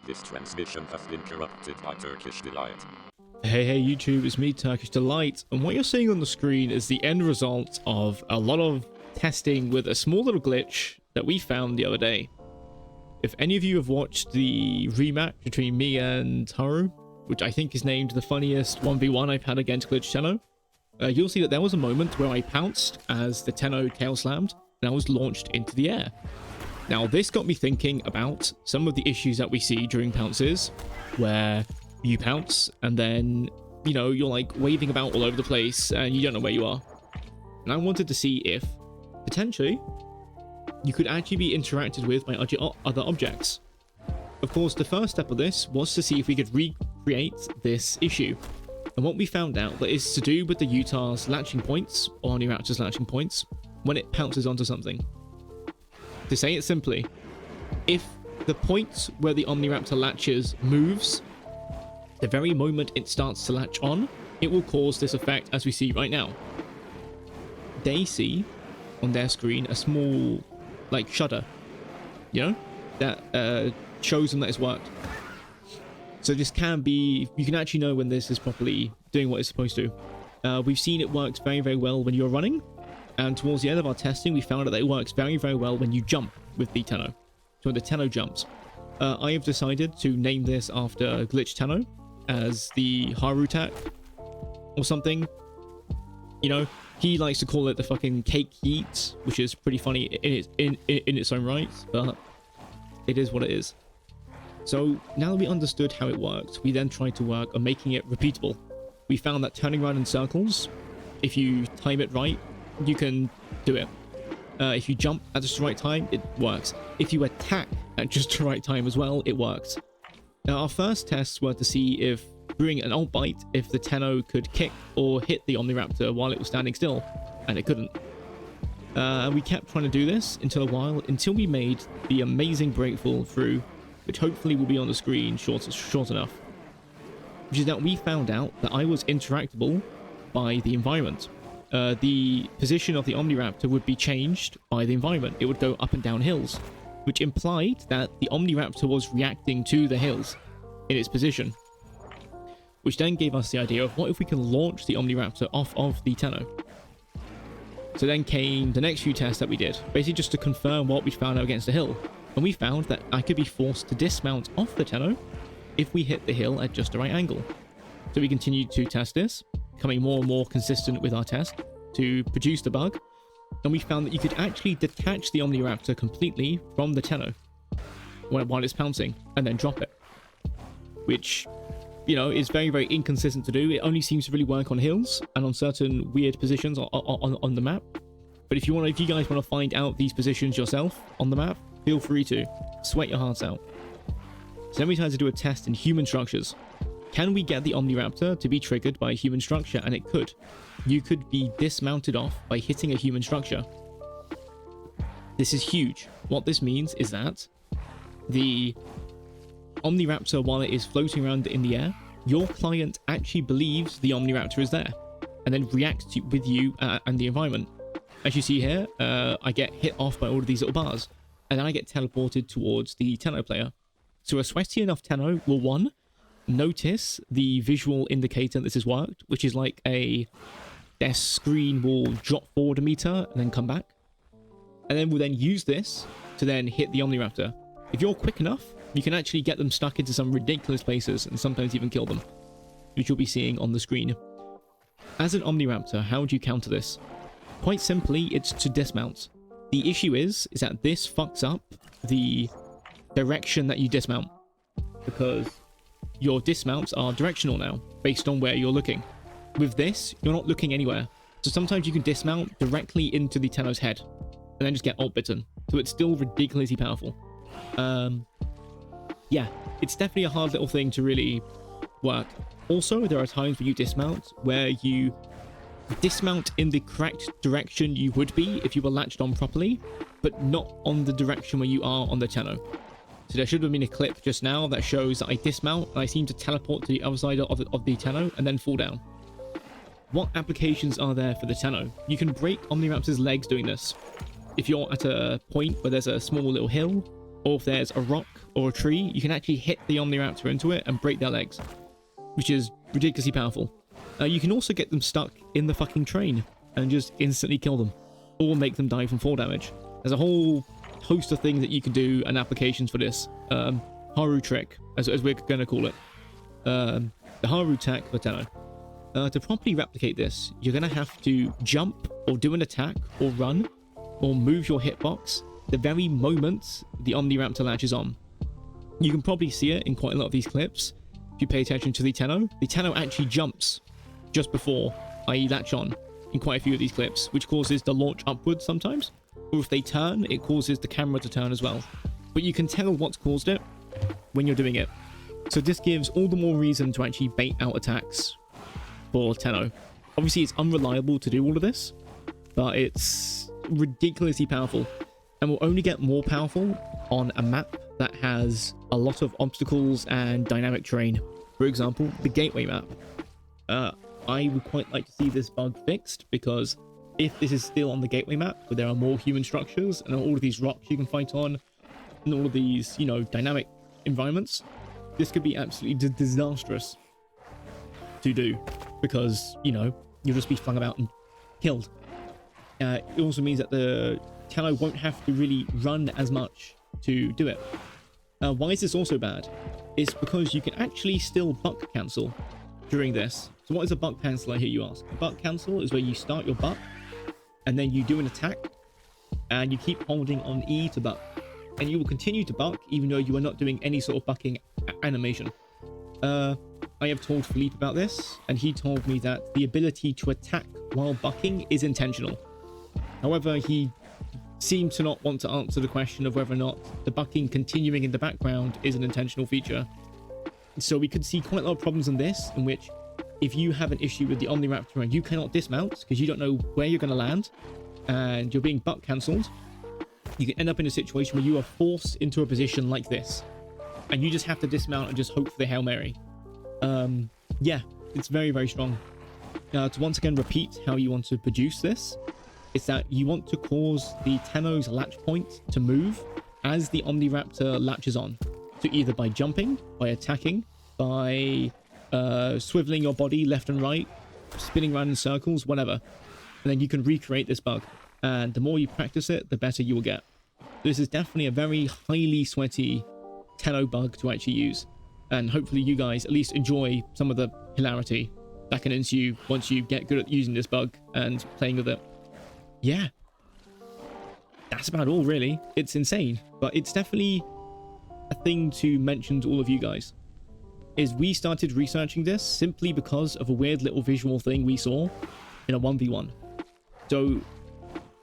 This transmission has been corrupted by Turkish Delight. Hey YouTube, it's me, Turkish Delight, and what you're seeing on the screen is the end result of a lot of testing with a small little glitch that we found the other day. If any of you have watched the rematch between me and Haru, which I think is named the funniest 1v1 I've had against Glitch Tenno, you'll see that there was a moment where I pounced as the Tenno tail slammed and I was launched into the air. Now this got me thinking about some of the issues that we see during pounces, where you pounce and then, you know, you're like waving about all over the place and you don't know where you are. And I wanted to see if, potentially, you could actually be interacted with by other objects. Of course, the first step of this was to see if we could recreate this issue. And what we found out that is to do with the Utah's latching points, or Omniraptor's latching points, when it pounces onto something. To say it simply, if the point where the Omniraptor latches moves, the very moment it starts to latch on, it will cause this effect as we see right now. They see on their screen a small, like, shudder, you know, that shows them that it's worked. So this can be, you can actually know when this is properly doing what it's supposed to. We've seen it works very, very well when you're running, and towards the end of our testing, we found out that it works very, very well when you jump with the Tenno. So when the Tenno jumps. I have decided to name this after Glitch Tenno as the Haru attack or something. You know, he likes to call it the fucking cake yeet, which is pretty funny in its own right, but it is what it is. So now that we understood how it worked, we then tried to work on making it repeatable. We found that turning around in circles, if you time it right, you can do it. If you jump at just the right time, it works. If you attack at just the right time as well, it works. Now, our first tests were to see if, during an ult bite, if the Tenno could kick or hit the Omniraptor while it was standing still, and it couldn't. And we kept trying to do this until we made the amazing breakthrough through, which hopefully will be on the screen short enough. Which is that we found out that I was interactable by the environment. The position of the Omniraptor would be changed by the environment. It would go up and down hills, which implied that the Omniraptor was reacting to the hills in its position. Which then gave us the idea of what if we can launch the Omniraptor off of the Tenno. So then came the next few tests that we did, basically just to confirm what we found out against the hill. And we found that I could be forced to dismount off the Tenno if we hit the hill at just the right angle. So we continued to test this, becoming more and more consistent with our test to produce the bug. And we found that you could actually detach the Omniraptor completely from the Tenno while it's pouncing and then drop it. Which, you know, is very, very inconsistent to do. It only seems to really work on hills and on certain weird positions on the map. But if you guys want to find out these positions yourself on the map, feel free to sweat your hearts out. So then we tried to do a test in human structures. Can we get the Omniraptor to be triggered by a human structure? And it could. You could be dismounted off by hitting a human structure. This is huge. What this means is that the Omniraptor, while it is floating around in the air, your client actually believes the Omniraptor is there and then reacts with you and the environment. As you see here, I get hit off by all of these little bars and then I get teleported towards the Tenno player. So a sweaty enough Tenno will, one, notice the visual indicator that this has worked, which is like their screen will drop forward a meter and then come back. And then we'll then use this to then hit the Omniraptor. If you're quick enough, you can actually get them stuck into some ridiculous places and sometimes even kill them, which you'll be seeing on the screen. As an Omniraptor, how would you counter this? Quite simply, it's to dismount. The issue is that this fucks up the direction that you dismount, because your dismounts are directional now, based on where you're looking. With this, you're not looking anywhere. So sometimes you can dismount directly into the Tenno's head, and then just get ult bitten. So it's still ridiculously powerful. Yeah, it's definitely a hard little thing to really work. Also, there are times where you dismount where you dismount in the correct direction you would be if you were latched on properly, but not on the direction where you are on the Tenno. So there should have been a clip just now that shows that I dismount and I seem to teleport to the other side of the Tenno and then fall down. What applications are there for the Tenno? You can break Omniraptor's legs doing this. If you're at a point where there's a small little hill, or if there's a rock or a tree, you can actually hit the Omniraptor into it and break their legs, which is ridiculously powerful. You can also get them stuck in the fucking train and just instantly kill them, or make them die from fall damage. There's a whole host of things that you can do and applications for this. Haru trick, as we're going to call it. The Haru tech for Tenno. To properly replicate this, you're going to have to jump or do an attack or run or move your hitbox the very moment the Omniraptor latches on. You can probably see it in quite a lot of these clips. If you pay attention to the Tenno actually jumps just before I latch on in quite a few of these clips, which causes the launch upwards sometimes. Or if they turn, it causes the camera to turn as well. But you can tell what's caused it when you're doing it. So this gives all the more reason to actually bait out attacks for Tenno. Obviously, it's unreliable to do all of this, but it's ridiculously powerful, and will only get more powerful on a map that has a lot of obstacles and dynamic terrain. For example, the gateway map. I would quite like to see this bug fixed, because if this is still on the gateway map, where there are more human structures and all of these rocks you can fight on, and all of these, you know, dynamic environments, this could be absolutely disastrous to do, because, you know, you'll just be flung about and killed. It also means that the Tenno won't have to really run as much to do it. Why is this also bad? It's because you can actually still buck cancel during this. So what is a buck cancel, I hear you ask? A buck cancel is where you start your buck, and then you do an attack, and you keep holding on E to buck. And you will continue to buck even though you are not doing any sort of bucking animation. I have told Philippe about this, and he told me that the ability to attack while bucking is intentional. However, he seemed to not want to answer the question of whether or not the bucking continuing in the background is an intentional feature. So we could see quite a lot of problems in this, in which if you have an issue with the Omniraptor and you cannot dismount because you don't know where you're going to land, and you're being buck cancelled, you can end up in a situation where you are forced into a position like this, and you just have to dismount and just hope for the Hail Mary. Yeah, it's very, very strong. To once again repeat how you want to produce this, it's that you want to cause the Tenno's latch point to move as the Omniraptor latches on. So either by jumping, by attacking, by swiveling your body left and right, spinning around in circles, whatever. And then you can recreate this bug. And the more you practice it, the better you will get. This is definitely a very highly sweaty Tenno bug to actually use. And hopefully you guys at least enjoy some of the hilarity that can ensue once you get good at using this bug and playing with it. Yeah. That's about all, really. It's insane, but it's definitely a thing to mention to all of you guys. Is we started researching this simply because of a weird little visual thing we saw in a 1v1. So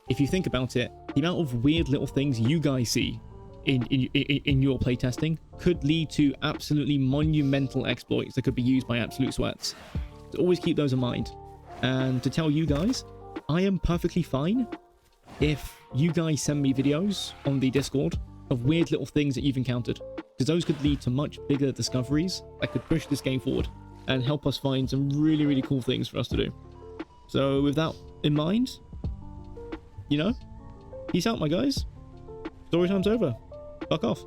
if you think about it, the amount of weird little things you guys see in your playtesting could lead to absolutely monumental exploits that could be used by absolute sweats. So always keep those in mind. And to tell you guys, I am perfectly fine if you guys send me videos on the Discord of weird little things that you've encountered, because those could lead to much bigger discoveries that could push this game forward and help us find some really, really cool things for us to do. So with that in mind, you know, peace out, my guys. Story time's over. Fuck off.